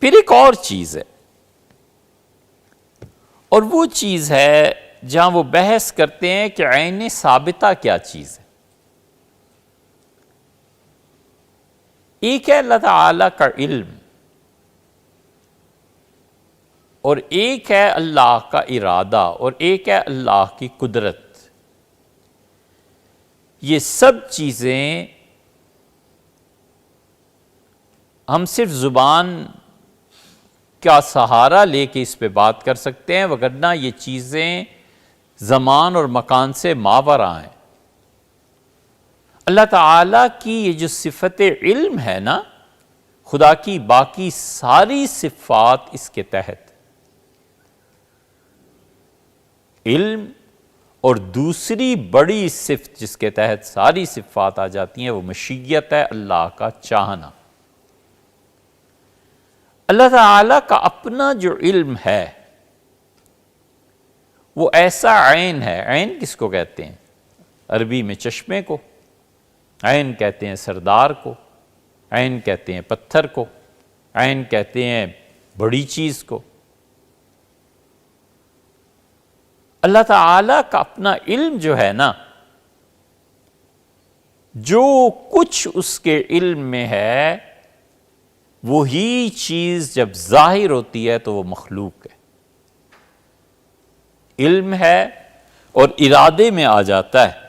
پھر ایک اور چیز ہے، اور وہ چیز ہے جہاں وہ بحث کرتے ہیں کہ عین ثابتہ کیا چیز ہے۔ ایک ہے اللہ تعالیٰ کا علم، اور ایک ہے اللہ کا ارادہ، اور ایک ہے اللہ کی قدرت۔ یہ سب چیزیں ہم صرف زبان کا سہارا لے کے اس پہ بات کر سکتے ہیں، وگرنہ یہ چیزیں زمان اور مکان سے ماورا ہیں۔ اللہ تعالیٰ کی یہ جو صفت علم ہے نا، خدا کی باقی ساری صفات اس کے تحت۔ علم اور دوسری بڑی صفت جس کے تحت ساری صفات آ جاتی ہیں وہ مشیت ہے، اللہ کا چاہنا۔ اللہ تعالیٰ کا اپنا جو علم ہے وہ ایسا عین ہے۔ عین کس کو کہتے ہیں؟ عربی میں چشمے کو، عین کہتے ہیں سردار کو، عین کہتے ہیں پتھر کو، عین کہتے ہیں بڑی چیز کو۔ اللہ تعالیٰ کا اپنا علم جو ہے نا، جو کچھ اس کے علم میں ہے وہی چیز جب ظاہر ہوتی ہے تو وہ مخلوق ہے۔ علم ہے اور ارادے میں آ جاتا ہے،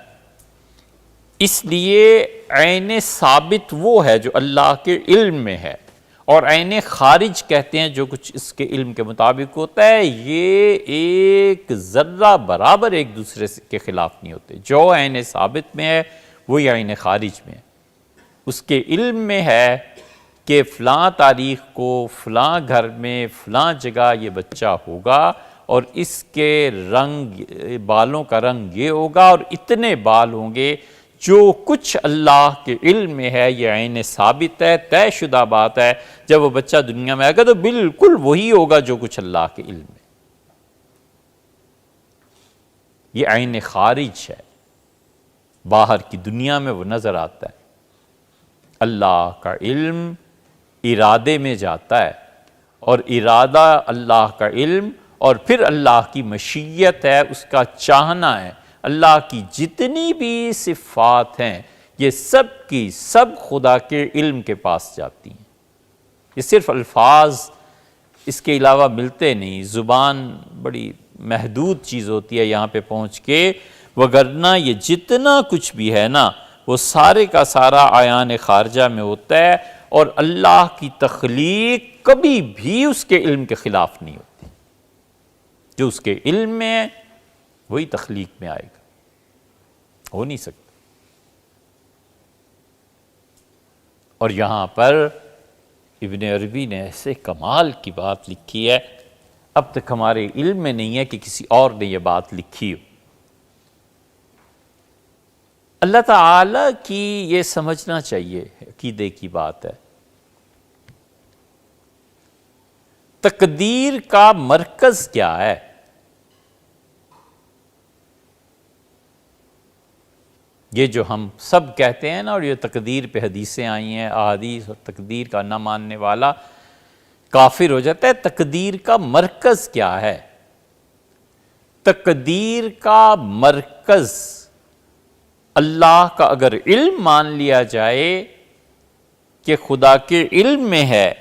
اس لیے عین ثابت وہ ہے جو اللہ کے علم میں ہے، اور عین خارج کہتے ہیں جو کچھ اس کے علم کے مطابق ہوتا ہے۔ یہ ایک ذرہ برابر ایک دوسرے کے خلاف نہیں ہوتے۔ جو عین ثابت میں ہے وہی عین خارج میں ہے۔ اس کے علم میں ہے کہ فلاں تاریخ کو فلاں گھر میں فلاں جگہ یہ بچہ ہوگا، اور اس کے رنگ بالوں کا رنگ یہ ہوگا، اور اتنے بال ہوں گے۔ جو کچھ اللہ کے علم میں ہے یہ عین ثابت ہے، طے شدہ بات ہے۔ جب وہ بچہ دنیا میں آئے گا تو بالکل وہی ہوگا جو کچھ اللہ کے علم میں۔ یہ عین خارج ہے، باہر کی دنیا میں وہ نظر آتا ہے۔ اللہ کا علم ارادے میں جاتا ہے، اور ارادہ اللہ کا علم، اور پھر اللہ کی مشیت ہے، اس کا چاہنا ہے۔ اللہ کی جتنی بھی صفات ہیں یہ سب کی سب خدا کے علم کے پاس جاتی ہیں۔ یہ صرف الفاظ اس کے علاوہ ملتے نہیں، زبان بڑی محدود چیز ہوتی ہے یہاں پہ پہنچ کے، وگرنہ یہ جتنا کچھ بھی ہے نا وہ سارے کا سارا عیان خارجہ میں ہوتا ہے، اور اللہ کی تخلیق کبھی بھی اس کے علم کے خلاف نہیں ہوتی۔ جو اس کے علم میں ہے وہی تخلیق میں آئے گا، ہو نہیں سکتا۔ اور یہاں پر ابن عربی نے ایسے کمال کی بات لکھی ہے، اب تک ہمارے علم میں نہیں ہے کہ کسی اور نے یہ بات لکھی ہو۔ اللہ تعالی کی یہ سمجھنا چاہیے، عقیدے کی بات ہے۔ تقدیر کا مرکز کیا ہے؟ یہ جو ہم سب کہتے ہیں نا، اور یہ تقدیر پہ حدیثیں آئی ہیں، احادیث، اور تقدیر کا نہ ماننے والا کافر ہو جاتا ہے۔ تقدیر کا مرکز کیا ہے؟ تقدیر کا مرکز اللہ کا اگر علم مان لیا جائے کہ خدا کے علم میں ہے،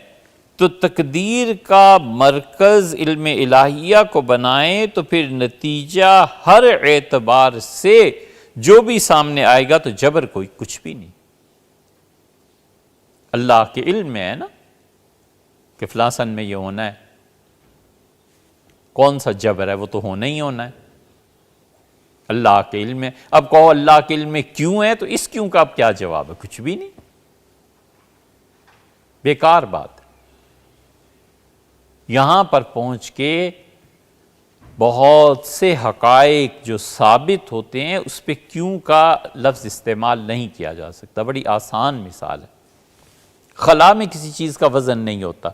تو تقدیر کا مرکز علم الہیہ کو بنائیں تو پھر نتیجہ ہر اعتبار سے جو بھی سامنے آئے گا تو جبر کوئی کچھ بھی نہیں۔ اللہ کے علم میں ہے نا کہ فلاں سن میں یہ ہونا ہے، کون سا جبر ہے؟ وہ تو ہونا ہی ہونا ہے، اللہ کے علم میں۔ اب کہو اللہ کے علم میں کیوں ہے، تو اس کیوں کا اب کیا جواب ہے؟ کچھ بھی نہیں، بیکار بات ہے۔ یہاں پر پہنچ کے بہت سے حقائق جو ثابت ہوتے ہیں اس پہ کیوں کا لفظ استعمال نہیں کیا جا سکتا۔ بڑی آسان مثال ہے، خلا میں کسی چیز کا وزن نہیں ہوتا،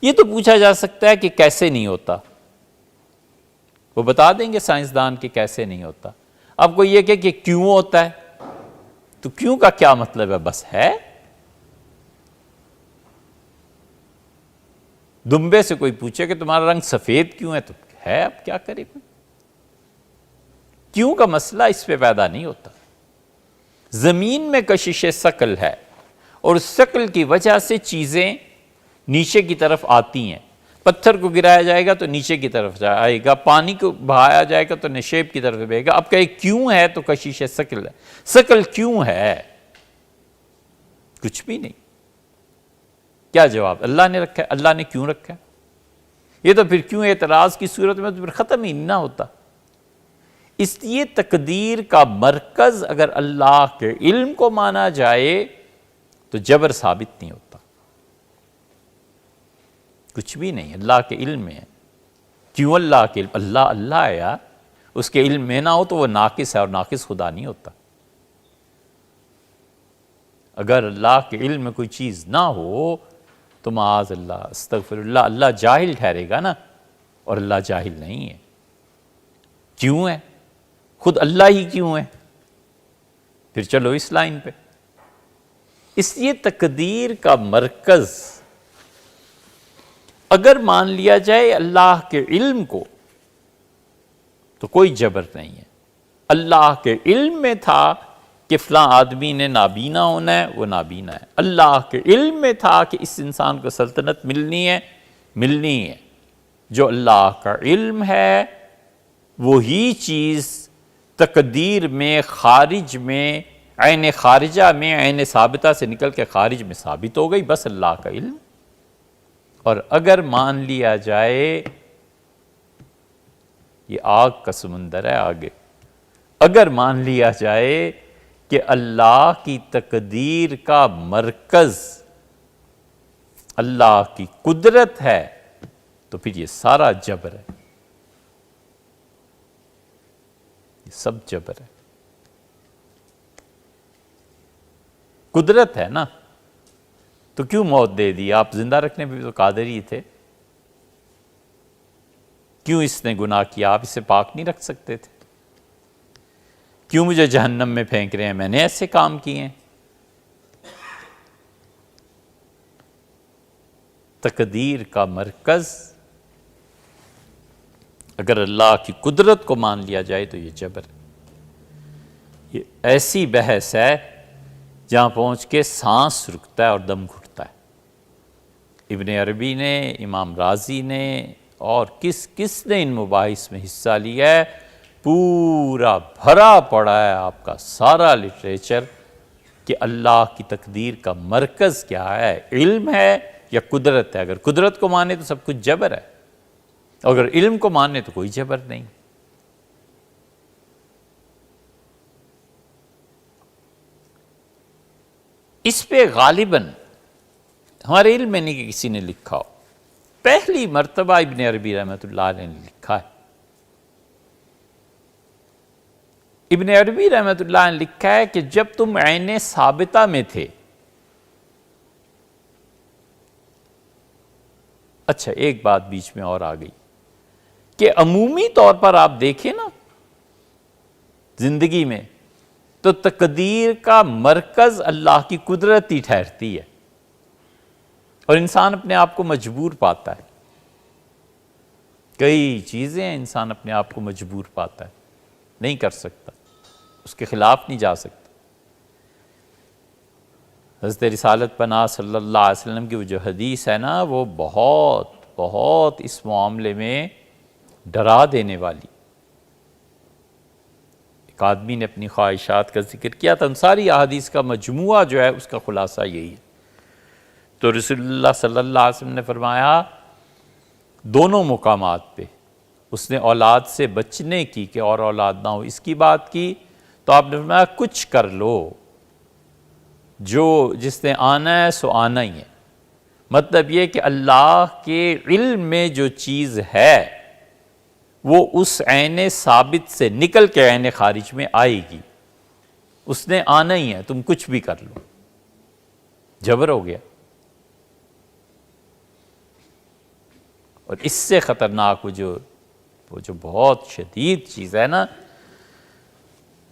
یہ تو پوچھا جا سکتا ہے کہ کیسے نہیں ہوتا، وہ بتا دیں گے سائنسدان کہ کیسے نہیں ہوتا۔ اب کوئی یہ کہ کیوں ہوتا ہے، تو کیوں کا کیا مطلب ہے؟ بس ہے۔ دمبے سے کوئی پوچھے کہ تمہارا رنگ سفید کیوں ہے تو ہے، اب کیا کرے کوئی؟ کیوں کا مسئلہ اس پہ پیدا نہیں ہوتا۔ زمین میں کشش ثقل ہے اور اس ثقل کی وجہ سے چیزیں نیچے کی طرف آتی ہیں۔ پتھر کو گرایا جائے گا تو نیچے کی طرف آئے گا، پانی کو بہایا جائے گا تو نشیب کی طرف بہے گا۔ اب کہے کیوں ہے تو کشش ثقل ہے۔ ثقل کیوں ہے؟ کچھ بھی نہیں۔ کیا جواب اللہ نے رکھا ہے؟ اللہ نے کیوں رکھا ہے؟ یہ تو پھر کیوں اعتراض کی صورت میں تو پھر ختم ہی نہ ہوتا۔ اس لیے تقدیر کا مرکز اگر اللہ کے علم کو مانا جائے تو جبر ثابت نہیں ہوتا، کچھ بھی نہیں، اللہ کے علم میں ہے۔ کیوں اللہ کے علم؟ اللہ ہے یار، اس کے علم میں نہ ہو تو وہ ناقص ہے، اور ناقص خدا نہیں ہوتا۔ اگر اللہ کے علم میں کوئی چیز نہ ہو تو معاذ اللہ، استغفر اللہ، اللہ جاہل ٹھہرے گا نا، اور اللہ جاہل نہیں ہے۔ کیوں ہے؟ خود اللہ ہی کیوں ہے؟ پھر چلو اس لائن پہ۔ اس لیے تقدیر کا مرکز اگر مان لیا جائے اللہ کے علم کو تو کوئی جبر نہیں ہے۔ اللہ کے علم میں تھا کہ فلاں آدمی نے نابینا ہونا ہے، وہ نابینا ہے۔ اللہ کے علم میں تھا کہ اس انسان کو سلطنت ملنی ہے۔ جو اللہ کا علم ہے وہی چیز تقدیر میں، خارج میں، عین خارجہ میں، عین ثابتہ سے نکل کے خارج میں ثابت ہو گئی، بس اللہ کا علم۔ اور اگر مان لیا جائے، یہ آگ کا سمندر ہے آگے، اگر مان لیا جائے کہ اللہ کی تقدیر کا مرکز اللہ کی قدرت ہے تو پھر یہ سارا جبر ہے، یہ سب جبر ہے۔ قدرت ہے نا، تو کیوں موت دے دی؟ آپ زندہ رکھنے پہ بھی تو قادر ہی تھے۔ کیوں اس نے گناہ کیا؟ آپ اسے پاک نہیں رکھ سکتے تھے؟ کیوں مجھے جہنم میں پھینک رہے ہیں؟ میں نے ایسے کام کیے ہیں۔ تقدیر کا مرکز اگر اللہ کی قدرت کو مان لیا جائے تو یہ جبر ہے۔ یہ ایسی بحث ہے جہاں پہنچ کے سانس رکتا ہے اور دم گھٹتا ہے۔ ابن عربی نے، امام رازی نے، اور کس نے ان مباحث میں حصہ لیا ہے؟ پورا بھرا پڑا ہے آپ کا سارا لٹریچر کہ اللہ کی تقدیر کا مرکز کیا ہے، علم ہے یا قدرت ہے۔ اگر قدرت کو مانے تو سب کچھ جبر ہے، اگر علم کو مانے تو کوئی جبر نہیں۔ اس پہ غالباً ہمارے علم میں نہیں کہ کسی نے لکھا ہو، پہلی مرتبہ ابن عربی رحمۃ اللہ علیہ نے لکھا ہے۔ ابن عربی رحمۃ اللہ نے لکھا ہے کہ جب تم عین ثابتہ میں تھے، اچھا ایک بات بیچ میں اور آ گئی کہ عمومی طور پر آپ دیکھیں نا زندگی میں تو تقدیر کا مرکز اللہ کی قدرت ہی ٹھہرتی ہے، اور انسان اپنے آپ کو مجبور پاتا ہے۔ کئی چیزیں انسان اپنے آپ کو مجبور پاتا ہے، نہیں کر سکتا، اس کے خلاف نہیں جا سکتا۔ حضرت رسالت پناہ صلی اللہ علیہ وسلم کی وہ جو حدیث ہے نا، وہ بہت اس معاملے میں ڈرا دینے والی۔ ایک آدمی نے اپنی خواہشات کا ذکر کیا تھا، ان ساری احادیث کا مجموعہ جو ہے اس کا خلاصہ یہی ہے۔ تو رسول اللہ صلی اللہ علیہ وسلم نے فرمایا دونوں مقامات پہ اس نے اولاد سے بچنے کی کہ اور اولاد نہ ہو اس کی بات کی، تو آپ نے فرمایا کچھ کر لو، جو جس نے آنا ہے سو آنا ہی ہے۔ مطلب یہ کہ اللہ کے علم میں جو چیز ہے وہ اس عین ثابت سے نکل کے عین خارج میں آئے گی، اس نے آنا ہی ہے، تم کچھ بھی کر لو۔ جبر ہو گیا۔ اور اس سے خطرناک وہ جو بہت شدید چیز ہے نا،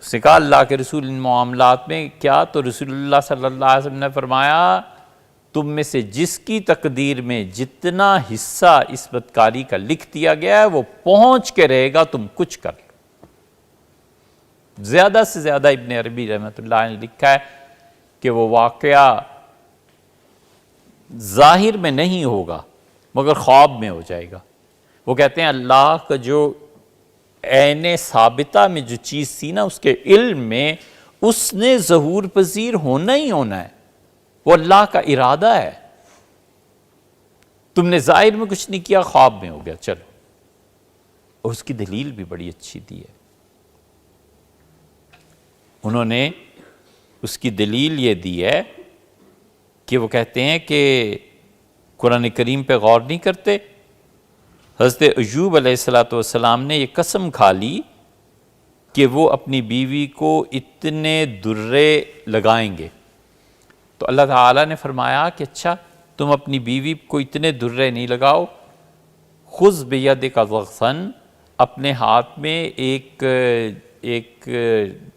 اس نے کہا اللہ کے رسول ان معاملات میں کیا؟ تو رسول اللہ صلی اللہ علیہ وسلم نے فرمایا تم میں سے جس کی تقدیر میں جتنا حصہ اس بدکاری کا لکھ دیا گیا ہے وہ پہنچ کے رہے گا، تم کچھ کر لو۔ زیادہ سے زیادہ ابن عربی رحمۃ اللہ نے لکھا ہے کہ وہ واقعہ ظاہر میں نہیں ہوگا مگر خواب میں ہو جائے گا۔ وہ کہتے ہیں اللہ کا جو عین ثابتہ میں جو چیز تھی نا، اس کے علم میں اس نے ظہور پذیر ہونا ہی ہونا ہے، وہ اللہ کا ارادہ ہے۔ تم نے ظاہر میں کچھ نہیں کیا، خواب میں ہو گیا، چلو۔ اور اس کی دلیل بھی بڑی اچھی دی ہے۔ انہوں نے اس کی دلیل یہ دی ہے کہ وہ کہتے ہیں کہ قرآن کریم پہ غور نہیں کرتے۔ حضرت ایوب علیہ السلام نے یہ قسم کھا لی کہ وہ اپنی بیوی کو اتنے درے لگائیں گے، تو اللہ تعالیٰ نے فرمایا کہ اچھا تم اپنی بیوی کو اتنے درے نہیں لگاؤ، خذ بیدک ضغثاً، اپنے ہاتھ میں ایک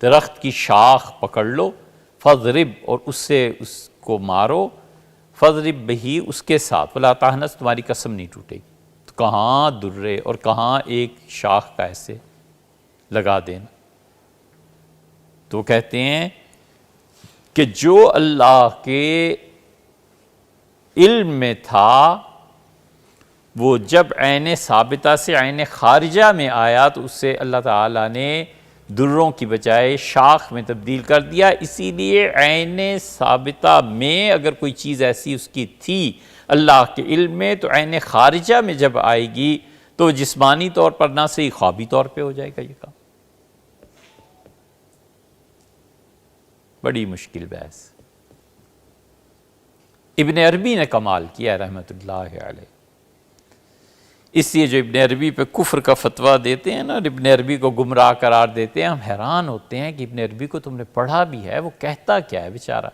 درخت کی شاخ پکڑ لو، فضرب، اور اس کو مارو، فضرب بہی، اس کے ساتھ، ولا تحنث، تمہاری قسم نہیں ٹوٹے گی۔ تو کہاں درے اور کہاں ایک شاخ کا ایسے لگا دینا۔ تو وہ کہتے ہیں کہ جو اللہ کے علم میں تھا وہ جب عین ثابتہ سے عین خارجہ میں آیا تو اس سے اللہ تعالیٰ نے دروں کی بجائے شاخ میں تبدیل کر دیا۔ اسی لیے عین ثابتہ میں اگر کوئی چیز ایسی اس کی تھی اللہ کے علم میں، تو عین خارجہ میں جب آئے گی تو جسمانی طور پر نہ صحیح خوابی طور پہ ہو جائے گا یہ کام۔ بڑی مشکل بحث۔ ابن عربی نے کمال کیا رحمۃ اللہ علیہ۔ اس لیے جو ابن عربی پہ کفر کا فتویٰ دیتے ہیں نا، اور ابن عربی کو گمراہ قرار دیتے ہیں، ہم حیران ہوتے ہیں کہ ابن عربی کو تم نے پڑھا بھی ہے، وہ کہتا کیا ہے بیچارہ۔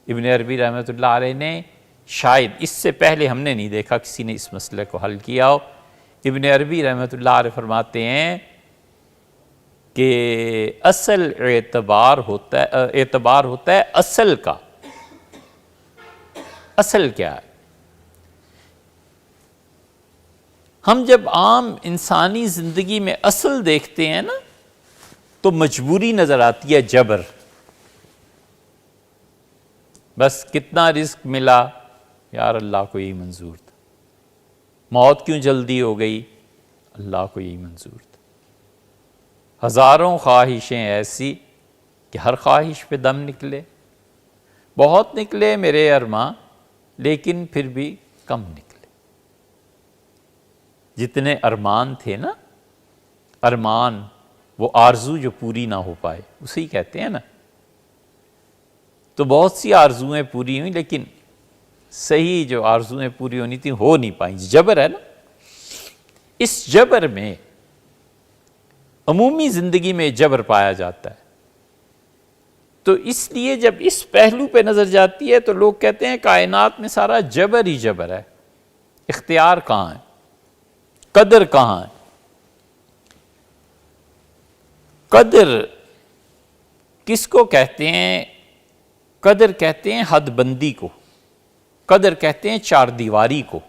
ابن عربی رحمۃ اللہ علیہ نے شاید اس سے پہلے ہم نے نہیں دیکھا کسی نے اس مسئلے کو حل کیا ہو۔ ابن عربی رحمۃ اللہ علیہ فرماتے ہیں کہ اصل اعتبار ہوتا ہے اصل کا۔ اصل کیا ہے؟ ہم جب عام انسانی زندگی میں اصل دیکھتے ہیں نا تو مجبوری نظر آتی ہے، جبر۔ بس کتنا رزق ملا، یار اللہ کو یہی منظور تھا۔ موت کیوں جلدی ہو گئی، اللہ کو یہی منظور تھا۔ ہزاروں خواہشیں ایسی کہ ہر خواہش پہ دم نکلے، بہت نکلے میرے ارماں، لیکن پھر بھی کم نکلے۔ جتنے ارمان تھے نا، ارمان وہ آرزو جو پوری نہ ہو پائے، اسے ہی کہتے ہیں نا۔ تو بہت سی آرزویں پوری ہوئیں، لیکن صحیح جو آرزویں پوری ہونی تھیں ہو نہیں پائیں، جبر ہے نا۔ اس جبر میں عمومی زندگی میں جبر پایا جاتا ہے۔ تو اس لیے جب اس پہلو پہ نظر جاتی ہے تو لوگ کہتے ہیں کائنات میں سارا جبر ہی جبر ہے، اختیار کہاں ہے، قدر کہاں ہے؟ قدر کس کو کہتے ہیں؟ قدر کہتے ہیں حد بندی کو، قدر کہتے ہیں چار دیواری کو،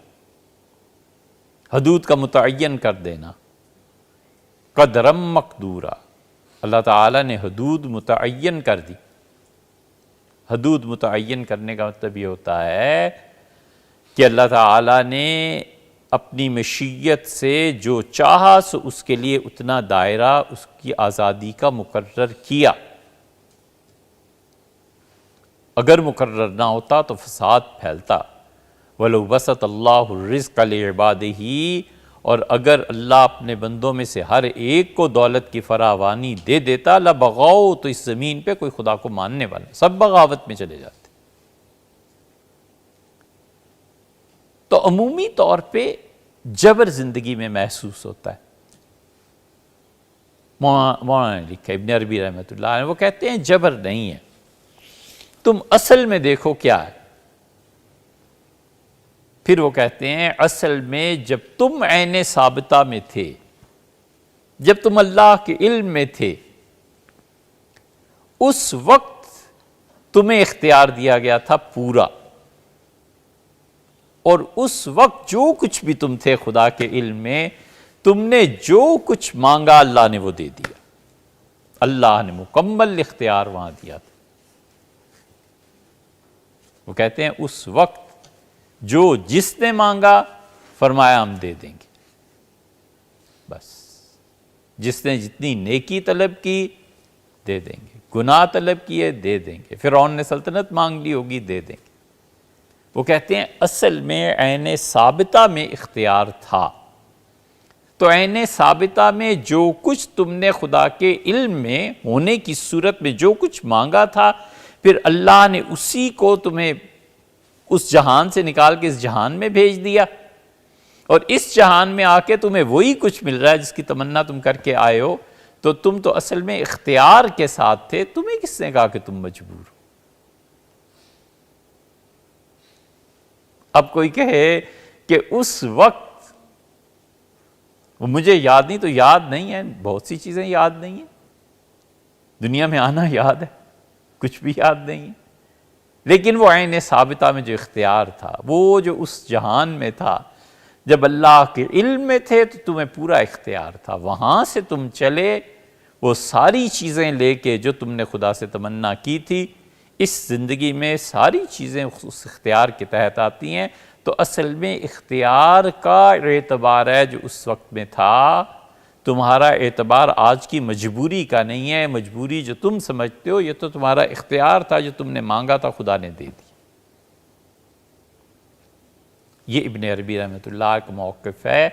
حدود کا متعین کر دینا۔ قدرم مقدورا، اللہ تعالیٰ نے حدود متعین کر دی۔ حدود متعین کرنے کا مطلب یہ ہوتا ہے کہ اللہ تعالیٰ نے اپنی مشیت سے جو چاہا سو اس کے لیے اتنا دائرہ اس کی آزادی کا مقرر کیا۔ اگر مقرر نہ ہوتا تو فساد پھیلتا۔ وَلَوْ بَسَطَ اللَّهُ الرِّزْقَ لِعِبَادِهِ، اور اگر اللہ اپنے بندوں میں سے ہر ایک کو دولت کی فراوانی دے دیتا، لَبَغَوْا، تو اس زمین پہ کوئی خدا کو ماننے والا سب بغاوت میں چلے جاتے۔ تو عمومی طور پہ جبر زندگی میں محسوس ہوتا ہے۔ مولانا نے لکھا، ابن عربی رحمۃ اللہ علیہ، وہ کہتے ہیں جبر نہیں ہے، تم اصل میں دیکھو کیا ہے۔ پھر وہ کہتے ہیں اصل میں جب تم عین ثابتہ میں تھے، جب تم اللہ کے علم میں تھے، اس وقت تمہیں اختیار دیا گیا تھا پورا، اور اس وقت جو کچھ بھی تم تھے خدا کے علم میں، تم نے جو کچھ مانگا اللہ نے وہ دے دیا۔ اللہ نے مکمل اختیار وہاں دیا تھا۔ وہ کہتے ہیں اس وقت جو جس نے مانگا فرمایا ہم دے دیں گے، بس جس نے جتنی نیکی طلب کی دے دیں گے، گناہ طلب کیے دے دیں گے، فرعون نے سلطنت مانگ لی ہوگی دے دیں گے۔ وہ کہتے ہیں اصل میں عین ثابتہ میں اختیار تھا، تو عین ثابتہ میں جو کچھ تم نے خدا کے علم میں ہونے کی صورت میں جو کچھ مانگا تھا، پھر اللہ نے اسی کو تمہیں اس جہان سے نکال کے اس جہان میں بھیج دیا، اور اس جہان میں آ کے تمہیں وہی کچھ مل رہا ہے جس کی تمنا تم کر کے آئے ہو، تو تم تو اصل میں اختیار کے ساتھ تھے، تمہیں کس نے کہا کہ تم مجبور ہو؟ اب کوئی کہے کہ اس وقت وہ مجھے یاد نہیں، تو یاد نہیں ہے، بہت سی چیزیں یاد نہیں ہیں، دنیا میں آنا یاد ہے، کچھ بھی یاد نہیں ہے، لیکن وہ عین ثابتہ میں جو اختیار تھا، وہ جو اس جہان میں تھا، جب اللہ کے علم میں تھے تو تمہیں پورا اختیار تھا، وہاں سے تم چلے وہ ساری چیزیں لے کے جو تم نے خدا سے تمنا کی تھی۔ اس زندگی میں ساری چیزیں اس اختیار کے تحت آتی ہیں، تو اصل میں اختیار کا اعتبار ہے جو اس وقت میں تھا، تمہارا اعتبار آج کی مجبوری کا نہیں ہے۔ مجبوری جو تم سمجھتے ہو یہ تو تمہارا اختیار تھا، جو تم نے مانگا تھا خدا نے دے دی۔ یہ ابن عربی رحمۃ اللہ کا موقف ہے۔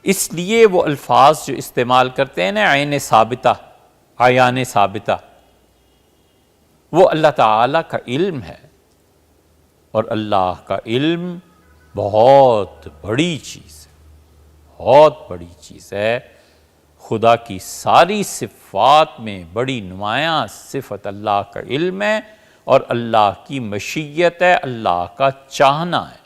اس لیے وہ الفاظ جو استعمال کرتے ہیں نا، عین ثابتہ، عیان ثابتہ، وہ اللہ تعالیٰ کا علم ہے، اور اللہ کا علم بہت بڑی چیز ہے، بہت بڑی چیز ہے۔ خدا کی ساری صفات میں بڑی نمایاں صفت اللہ کا علم ہے، اور اللہ کی مشیت ہے، اللہ کا چاہنا ہے۔